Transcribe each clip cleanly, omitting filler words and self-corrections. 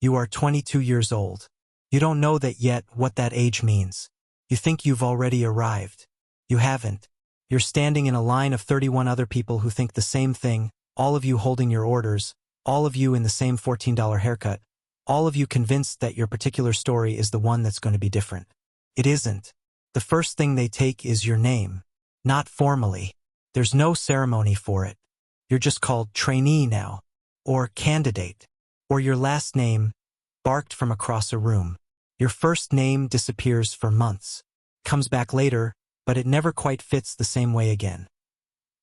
You are 22 years old. You don't know that yet what that age means. You think you've already arrived. You haven't. You're standing in a line of 31 other people who think the same thing, all of you holding your orders, all of you in the same $14 haircut, all of you convinced that your particular story is the one that's going to be different. It isn't. The first thing they take is your name. Not formally. There's no ceremony for it. You're just called trainee now, or candidate, or your last name, barked from across a room. Your first name disappears for months. Comes back later, but it never quite fits the same way again.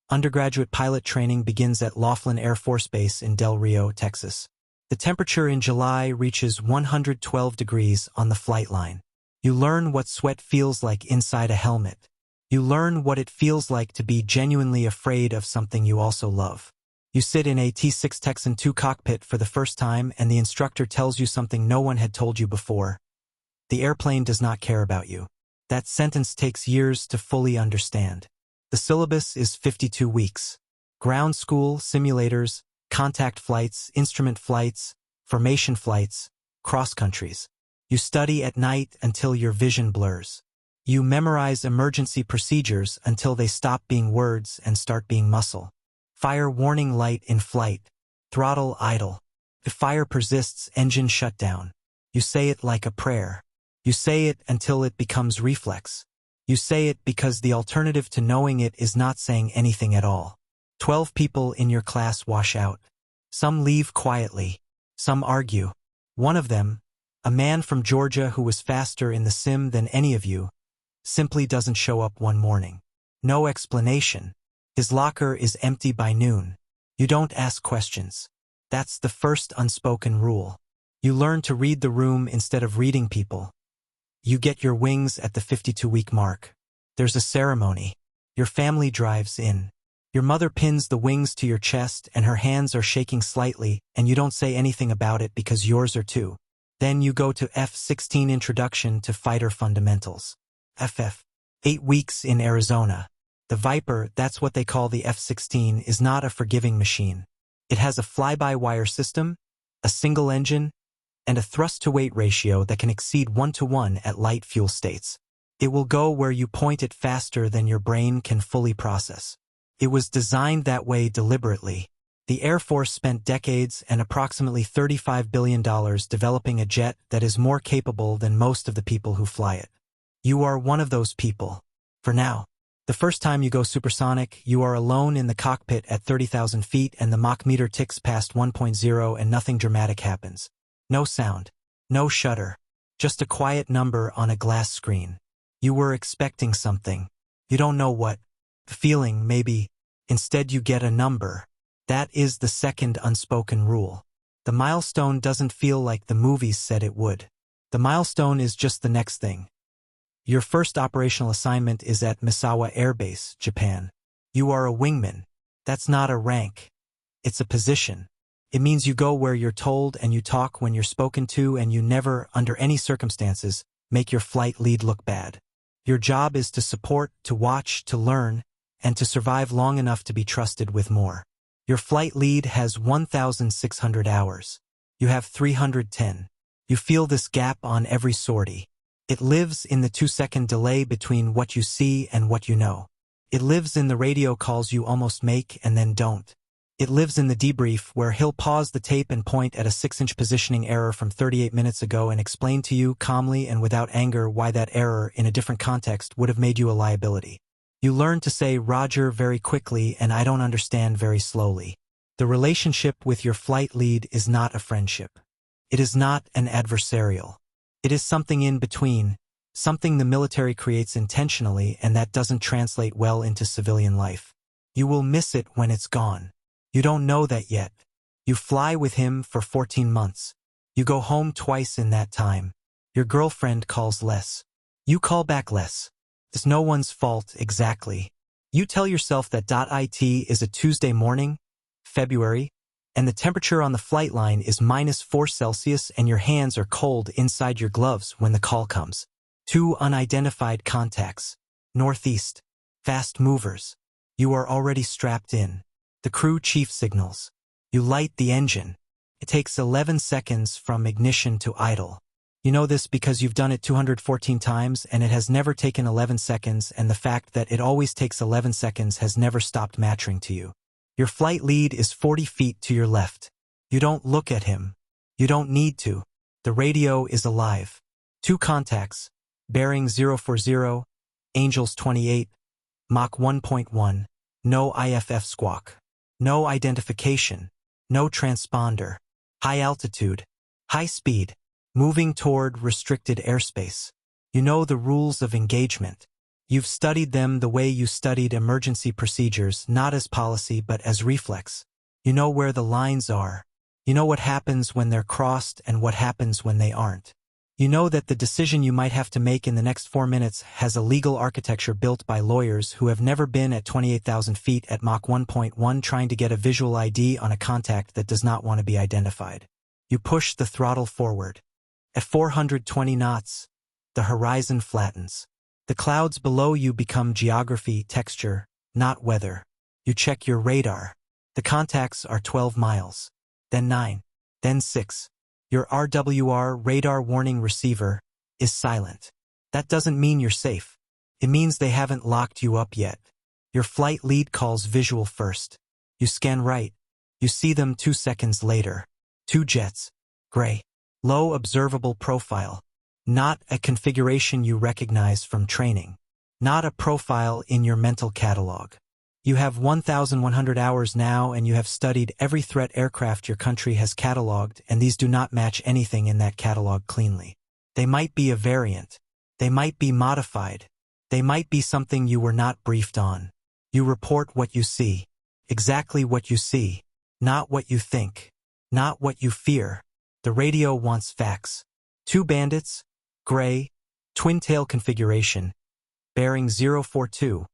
Undergraduate pilot training begins at Laughlin Air Force Base in Del Rio, Texas. The temperature in July reaches 112 degrees on the flight line. You learn what sweat feels like inside a helmet. You learn what it feels like to be genuinely afraid of something you also love. You sit in a T-6 Texan II cockpit for the first time and the instructor tells you something no one had told you before. The airplane does not care about you. That sentence takes years to fully understand. The syllabus is 52 weeks. Ground school, simulators, contact flights, instrument flights, formation flights, cross countries. You study at night until your vision blurs. You memorize emergency procedures until they stop being words and start being muscle. Fire warning light in flight. Throttle idle. If fire persists, engine shutdown. You say it like a prayer. You say it until it becomes reflex. You say it because the alternative to knowing it is not saying anything at all. 12 people in your class wash out. Some leave quietly. Some argue. One of them, a man from Georgia who was faster in the sim than any of you, simply doesn't show up one morning. No explanation. His locker is empty by noon. You don't ask questions. That's the first unspoken rule. You learn to read the room instead of reading people. You get your wings at the 52-week mark. There's a ceremony. Your family drives in. Your mother pins the wings to your chest and her hands are shaking slightly and you don't say anything about it because yours are too. Then you go to F-16 Introduction to Fighter Fundamentals. FF. 8 weeks in Arizona. The Viper, that's what they call the F-16, is not a forgiving machine. It has a fly-by-wire system, a single engine, and a thrust-to-weight ratio that can exceed 1-to-1 at light fuel states. It will go where you point it faster than your brain can fully process. It was designed that way deliberately. The Air Force spent decades and approximately $35 billion developing a jet that is more capable than most of the people who fly it. You are one of those people. For now. The first time you go supersonic, you are alone in the cockpit at 30,000 feet and the Mach meter ticks past 1.0 and nothing dramatic happens. No sound. No shudder. Just a quiet number on a glass screen. You were expecting something. You don't know what. The feeling, maybe. Instead you get a number. That is the second unspoken rule. The milestone doesn't feel like the movies said it would. The milestone is just the next thing. Your first operational assignment is at Misawa Air Base, Japan. You are a wingman. That's not a rank. It's a position. It means you go where you're told and you talk when you're spoken to and you never, under any circumstances, make your flight lead look bad. Your job is to support, to watch, to learn, and to survive long enough to be trusted with more. Your flight lead has 1,600 hours. You have 310. You feel this gap on every sortie. It lives in the 2-second delay between what you see and what you know. It lives in the radio calls you almost make and then don't. It lives in the debrief where he'll pause the tape and point at a 6-inch positioning error from 38 minutes ago and explain to you calmly and without anger why that error in a different context would have made you a liability. You learn to say Roger very quickly and I don't understand very slowly. The relationship with your flight lead is not a friendship. It is not an adversarial. It is something in between, something the military creates intentionally and that doesn't translate well into civilian life. You will miss it when it's gone. You don't know that yet. You fly with him for 14 months. You go home twice in that time. Your girlfriend calls less. You call back less. It's no one's fault exactly. You tell yourself that .it is a Tuesday morning, February, and the temperature on the flight line is -4 Celsius and your hands are cold inside your gloves when the call comes. 2 unidentified contacts. Northeast. Fast movers. You are already strapped in. The crew chief signals. You light the engine. It takes 11 seconds from ignition to idle. You know this because you've done it 214 times and it has never taken 11 seconds, and the fact that it always takes 11 seconds has never stopped mattering to you. Your flight lead is 40 feet to your left. You don't look at him. You don't need to. The radio is alive. 2 contacts. Bearing 040, Angels 28, Mach 1.1, no IFF squawk. No identification. No transponder. High altitude. High speed. Moving toward restricted airspace. You know the rules of engagement. You've studied them the way you studied emergency procedures, not as policy but as reflex. You know where the lines are. You know what happens when they're crossed and what happens when they aren't. You know that the decision you might have to make in the next 4 minutes has a legal architecture built by lawyers who have never been at 28,000 feet at Mach 1.1 trying to get a visual ID on a contact that does not want to be identified. You push the throttle forward. At 420 knots, the horizon flattens. The clouds below you become geography, texture, not weather. You check your radar. The contacts are 12 miles. Then 9. Then 6. Your RWR radar warning receiver is silent. That doesn't mean you're safe. It means they haven't locked you up yet. Your flight lead calls visual first. You scan right. You see them 2 seconds later. 2 jets. Gray. Low observable profile. Not a configuration you recognize from training. Not a profile in your mental catalog. You have 1,100 hours now and you have studied every threat aircraft your country has cataloged, and these do not match anything in that catalog cleanly. They might be a variant. They might be modified. They might be something you were not briefed on. You report what you see. Exactly what you see. Not what you think. Not what you fear. The radio wants facts. 2 bandits, gray, twin-tail configuration, bearing 042,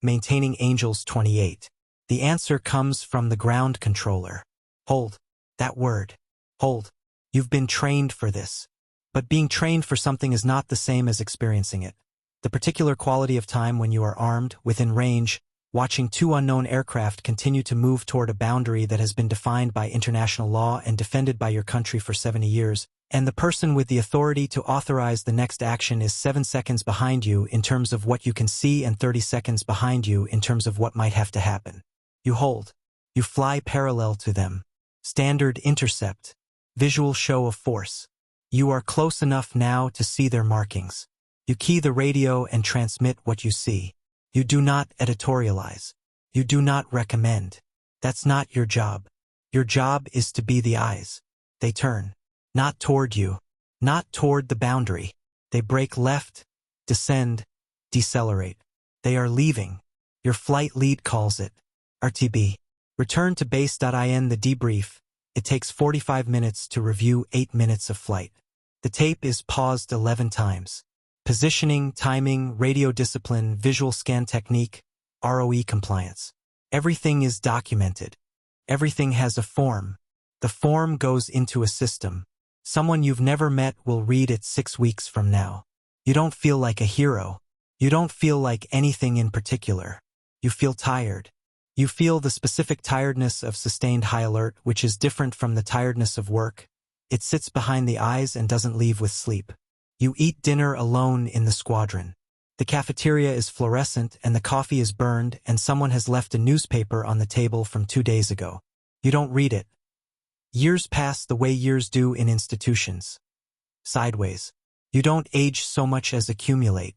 maintaining Angels 28. The answer comes from the ground controller. Hold. That word. Hold. You've been trained for this. But being trained for something is not the same as experiencing it. The particular quality of time when you are armed, within range, watching 2 unknown aircraft continue to move toward a boundary that has been defined by international law and defended by your country for 70 years, and the person with the authority to authorize the next action is 7 seconds behind you in terms of what you can see and 30 seconds behind you in terms of what might have to happen. You hold. You fly parallel to them. Standard intercept. Visual show of force. You are close enough now to see their markings. You key the radio and transmit what you see. You do not editorialize. You do not recommend. That's not your job. Your job is to be the eyes. They turn. Not toward you. Not toward the boundary. They break left, descend, decelerate. They are leaving. Your flight lead calls it. RTB. Return to base.in. The debrief. It takes 45 minutes to review 8 minutes of flight. The tape is paused 11 times. Positioning, timing, radio discipline, visual scan technique, ROE compliance. Everything is documented. Everything has a form. The form goes into a system. Someone you've never met will read it 6 weeks from now. You don't feel like a hero. You don't feel like anything in particular. You feel tired. You feel the specific tiredness of sustained high alert, which is different from the tiredness of work. It sits behind the eyes and doesn't leave with sleep. You eat dinner alone in the squadron. The cafeteria is fluorescent and the coffee is burned, and someone has left a newspaper on the table from 2 days ago. You don't read it. Years pass the way years do in institutions. Sideways. You don't age so much as accumulate.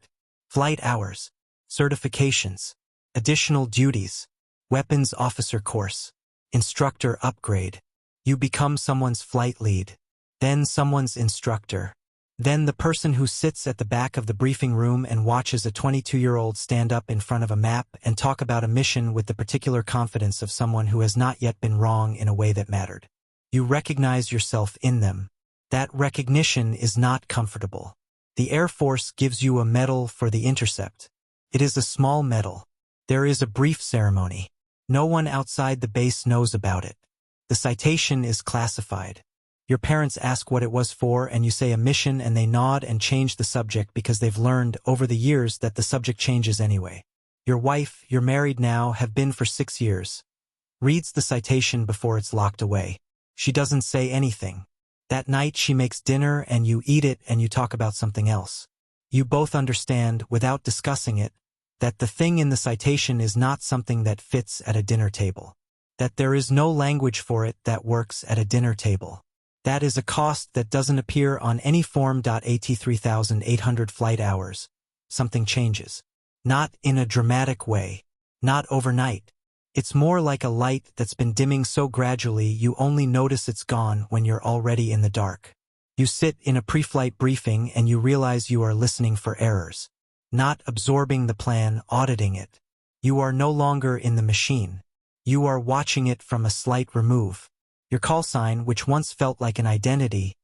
Flight hours. Certifications. Additional duties. Weapons officer course. Instructor upgrade. You become someone's flight lead. Then someone's instructor. Then the person who sits at the back of the briefing room and watches a 22-year-old stand up in front of a map and talk about a mission with the particular confidence of someone who has not yet been wrong in a way that mattered. You recognize yourself in them. That recognition is not comfortable. The Air Force gives you a medal for the intercept. It is a small medal. There is a brief ceremony. No one outside the base knows about it. The citation is classified. Your parents ask what it was for and you say a mission, and they nod and change the subject because they've learned over the years that the subject changes anyway. Your wife, you're married now, have been for 6 years. Reads the citation before it's locked away. She doesn't say anything. That night she makes dinner and you eat it and you talk about something else. You both understand, without discussing it, that the thing in the citation is not something that fits at a dinner table. That there is no language for it that works at a dinner table. That is a cost that doesn't appear on any form. At 3,800 flight hours, something changes. Not in a dramatic way. Not overnight. It's more like a light that's been dimming so gradually you only notice it's gone when you're already in the dark. You sit in a pre-flight briefing and you realize you are listening for errors. Not absorbing the plan, auditing it. You are no longer in the machine. You are watching it from a slight remove. Your call sign, which once felt like an identity,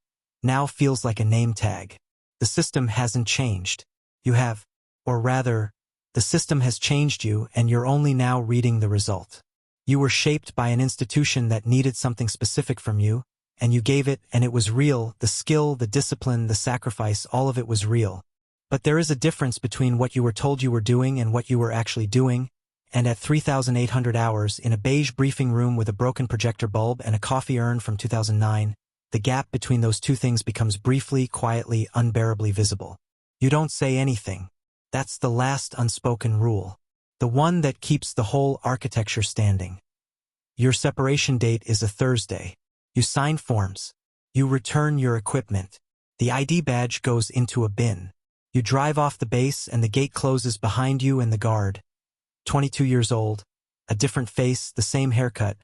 now feels like a name tag. The system hasn't changed. You have, or rather, the system has changed you and you're only now reading the result. You were shaped by an institution that needed something specific from you, and you gave it, and it was real. The skill, the discipline, the sacrifice, all of it was real. But there is a difference between what you were told you were doing and what you were actually doing, and at 3,800 hours, in a beige briefing room with a broken projector bulb and a coffee urn from 2009, the gap between those two things becomes briefly, quietly, unbearably visible. You don't say anything. That's the last unspoken rule. The one that keeps the whole architecture standing. Your separation date is a Thursday. You sign forms. You return your equipment. The ID badge goes into a bin. You drive off the base and the gate closes behind you, and the guard, 22 years old, a different face, the same haircut,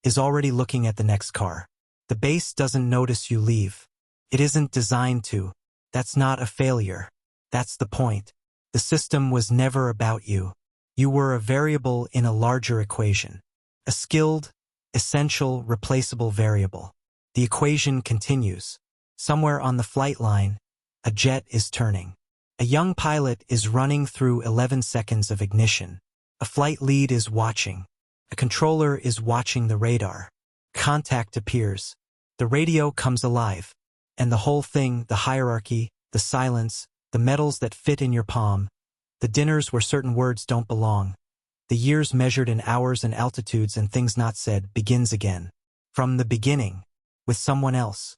is already looking at the next car. The base doesn't notice you leave. It isn't designed to. That's not a failure. That's the point. The system was never about you. You were a variable in a larger equation. A skilled, essential, replaceable variable. The equation continues. Somewhere on the flight line, a jet is turning. A young pilot is running through 11 seconds of ignition. A flight lead is watching. A controller is watching the radar. Contact appears. The radio comes alive. And the whole thing, the hierarchy, the silence, the medals that fit in your palm, the dinners where certain words don't belong, the years measured in hours and altitudes and things not said, begins again. From the beginning. With someone else.